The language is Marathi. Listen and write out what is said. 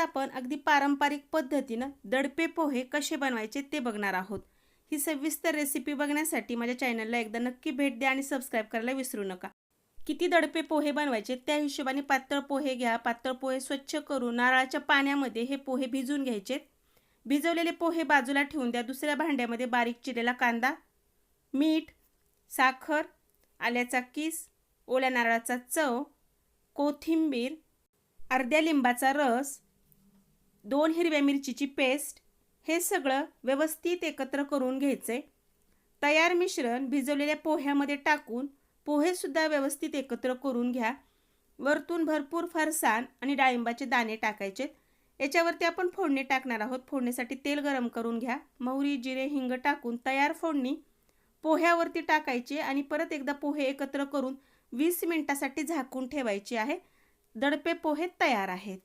आपण अगदी पारंपरिक पद्धतीनं दडपे पोहे कसे बनवायचे ते बघणार आहोत। ही सविस्तर रेसिपी बघण्यासाठी माझ्या चॅनलला एकदा नक्की भेट द्या आणि सबस्क्राइब करायला विसरू नका। किती दडपे पोहे बनवायचे त्या हिशोबाने पातळ पोहे घ्या। पातळ पोहे स्वच्छ करून नारळाच्या पाण्यामध्ये हे पोहे भिजवून घ्यायचे। भिजवलेले पोहे बाजूला ठेवून द्या। दुसऱ्या भांड्यामध्ये बारीक चिरलेला कांदा, मीठ, साखर, आल्याचा किस, ओल्या नारळाचा चव, कोथिंबीर, अर्ध्या लिंबाचा रस, 2 हिरव्या मिरचीची पेस्ट हे सगळं व्यवस्थित एकत्र करून घ्यायचे। तयार मिश्रण भिजवलेल्या पोह्यामध्ये टाकून पोहे सुद्धा व्यवस्थित एकत्र करून घ्या। वरतून भरपूर फरसाण आणि डाळिंबाचे दाणे टाकायचे। याच्यावरती आपण फोडणी टाकणार आहोत। फोडणीसाठी तेल गरम करून घ्या। मोहरी, जिरे, हिंग टाकून तयार फोडणी पोह्यावरती टाकायची आणि परत एकदा पोहे एकत्र करून 20 मिनिटांसाठी झाकून ठेवायचे आहे। दडपे पोहे तयार आहेत।